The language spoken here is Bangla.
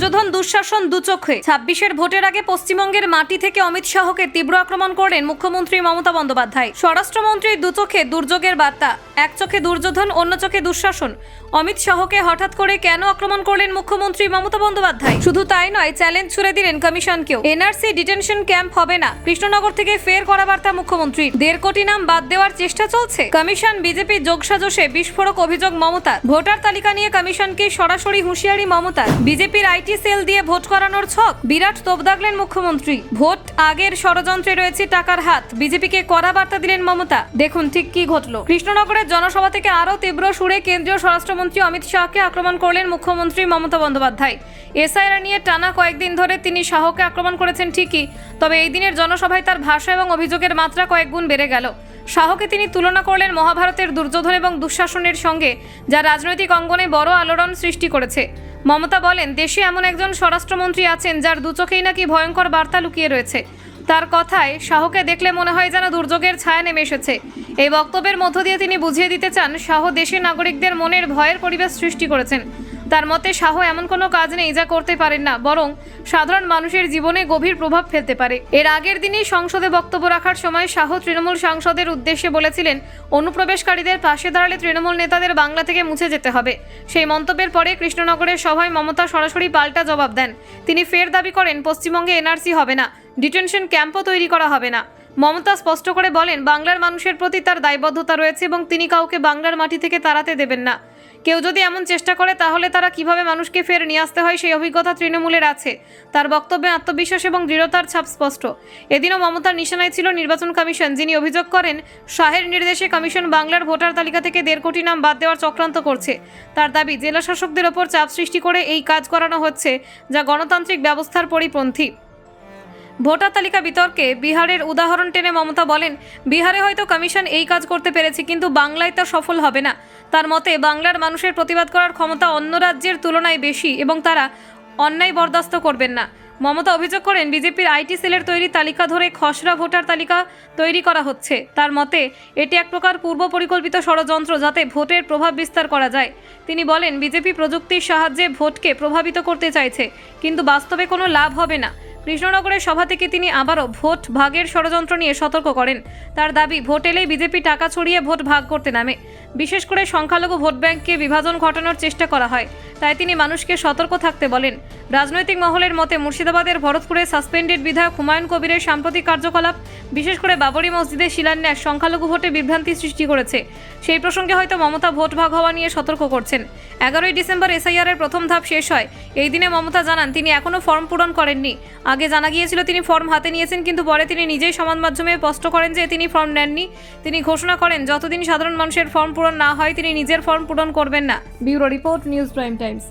দুর্যোধন দুঃশাসন দুচোখে ২৬-এর ভোটের আগে পশ্চিমবঙ্গের মাটি থেকে অমিত শাহকে তীব্র আক্রমণ করলেন মুখ্যমন্ত্রী মমতা বন্দ্যোপাধ্যায়। স্বরাষ্ট্রমন্ত্রীর দুচোখে দুর্যোগের বার্তা, এক চোখে দুর্যোধন, অন্য চোখে দুঃশাসন। অমিত শাহকে হঠাৎ করে কেন আক্রমণ করলেন মুখ্যমন্ত্রী মমতা বন্দ্যোপাধ্যায়? শুধু তাই নয়, চ্যালেঞ্জ ছুড়ে দিলেন কমিশনকেও। এনআরসি ডিটেনশন ক্যাম্প হবে না, কৃষ্ণনগর থেকে ফের করা বার্তা মুখ্যমন্ত্রীর। ১.৫ কোটি নাম বাদ দেওয়ার চেষ্টা চলছে। কমিশন বিজেপি যোগসাজশে বিস্ফোরক অভিযোগ মমতার। ভোটার তালিকা নিয়ে কমিশনকে সরাসরি হুঁশিয়ারি মমতার। বিজেপির আইটি সেল দিয়ে ভোট করানোর ছক, বিরাট তোপ দাগলেন মুখ্যমন্ত্রী। ভোট আগের ষড়যন্ত্রে রয়েছে টাকার হাত, বিজেপিকে কড়া বার্তা দিলেন মমতা। দেখুন ঠিক কি ঘটল। কৃষ্ণনগরের জনসভা থেকে আরও তীব্র সুরে কেন্দ্রীয় স্বরাষ্ট্রমন্ত্রী অমিত শাহকে আক্রমণ করলেন মুখ্যমন্ত্রী মমতা বন্দ্যোপাধ্যায়। এসআইআর নিয়ে টানা কয়েকদিন ধরে তিনি শাহকে আক্রমণ করেছেন ঠিকই, তবে এই দিনের জনসভায় তার ভাষা এবং অভিযোগের মাত্রা কয়েক গুণ বেড়ে গেল। শাহকে তিনি তুলনা করলেন মহাভারতের দুর্যোধন এবং দুঃশাসনের সঙ্গে, যা রাজনৈতিক অঙ্গনে বড় আলোড়ন সৃষ্টি করেছে। মমতা বলেন, দেশে এমন একজন স্বরাষ্ট্রমন্ত্রী আছেন যার দুচোখেই নাকি ভয়ঙ্কর বার্তা লুকিয়ে রয়েছে। তার কথায় শাহকে দেখলে মনে হয় যেন দুর্যোগের ছায়া নেমে এসেছে। এই বক্তব্যের মধ্য দিয়ে তিনি বুঝিয়ে দিতে চান, শাহ দেশের নাগরিকদের মনের ভয়ের পরিবেশ সৃষ্টি করেছেন। তার মতে শাহ এমন কোনো কাজ নেই যা করতে পারেন না, বরং সাধারণ মানুষের জীবনে গভীর প্রভাব ফেলতে পারে। এর আগের দিনই সংসদে বক্তব্য রাখার সময় শাহ তৃণমূল সাংসদের উদ্দেশ্যে বলেছিলেন, অনুপ্রবেশকারীদের পাশে দাঁড়ালে তৃণমূল নেতাদের বাংলা থেকে মুছে যেতে হবে। সেই মন্তব্যের পরে কৃষ্ণনগরের সভায় মমতা সরাসরি পাল্টা জবাব দেন। তিনি ফের দাবি করেন, পশ্চিমবঙ্গে এনআরসি হবে না, ডিটেনশন ক্যাম্পও তৈরি করা হবে না। মমতা স্পষ্ট করে বলেন, বাংলার মানুষের প্রতি তার দায়বদ্ধতা রয়েছে এবং তিনি কাউকে বাংলার মাটি থেকে তাড়াতে দেবেন না। কেউ যদি এমন চেষ্টা করে তাহলে তারা কিভাবে মানুষকে ফের নিয়ে আসতে হয় সেই অভিজ্ঞতা তৃণমূলের আছে। তার বক্তব্যে আত্মবিশ্বাস এবং দৃঢ়তার ছাপ স্পষ্ট। এদিনও মমতার নিশানায় ছিল নির্বাচন কমিশন, যিনি অভিযোগ করেন শাহের নির্দেশে কমিশন বাংলার ভোটার তালিকা থেকে ১.৫ কোটি নাম বাদ দেওয়ার চক্রান্ত করছে। তার দাবি, জেলা শাসকদের ওপর চাপ সৃষ্টি করে এই কাজ করানো হচ্ছে, যা গণতান্ত্রিক ব্যবস্থার পরিপন্থী। ভোটার তালিকা বিতর্কে বিহারের উদাহরণ টেনে মমতা বলেন, বিহারে হয়তো কমিশন এই কাজ করতে পেরেছে, কিন্তু বাংলায় তা সফল হবে না। তার মতে বাংলার মানুষের প্রতিবাদ করার ক্ষমতা অন্য রাজ্যের তুলনায় বেশি এবং তারা অন্যায় বরদাস্ত করবেন না। মমতা অভিযোগ করেন, বিজেপির আইটি সেলের তৈরি তালিকা ধরে খসড়া ভোটার তালিকা তৈরি করা হচ্ছে। তার মতে এটি এক প্রকার পূর্ব পরিকল্পিত ষড়যন্ত্র, যাতে ভোটের প্রভাব বিস্তার করা যায়। তিনি বলেন, বিজেপি প্রযুক্তির সাহায্যে ভোটকে প্রভাবিত করতে চাইছে, কিন্তু বাস্তবে কোনো লাভ হবে না। কৃষ্ণনগরের সভা থেকে তিনি আবারও ভোট ভাগের ষড়যন্ত্র নিয়ে সতর্ক করেন। তার দাবি, ভোট এলেই বিজেপি টাকা ছড়িয়ে ভোট ভাগ করতে নামে। বিশেষ করে সংখ্যালঘু ভোট ব্যাংককে বিভাজন ঘটানোর চেষ্টা করা হয়, তাই তিনি মানুষকে সতর্ক থাকতে বলেন। রাজনৈতিক মহলের মতে মুর্শিদাবাদের ভরতপুরে সাসপেন্ডেড বিধায়ক হুমায়ুন কবিরের সাম্প্রতিক কার্যকলাপ, বিশেষ করে বাবরি মসজিদের শিলান্যাস সংখ্যালঘু ভোটে বিভ্রান্তি সৃষ্টি করেছে। সেই প্রসঙ্গে হয়তো মমতা ভোট ভাগ হওয়া নিয়ে সতর্ক করছেন। ১১ই ডিসেম্বর এসআইআরের প্রথম ধাপ শেষ হয়। এই দিনে মমতা জানান, তিনি এখনও ফর্ম পূরণ করেননি। আগে জানা গিয়েছিল তিনি ফর্ম হাতে নিয়েছেন, কিন্তু পরে তিনি নিজেই সমাজ মাধ্যমে স্পষ্ট করেন যে তিনি ফর্ম নেননি। তিনি ঘোষণা করেন, যতদিন সাধারণ মানুষের ফর্ম পূরণ না হয় তিনি নিজের ফর্ম পূরণ করবেন না। Bureau report, news prime Times.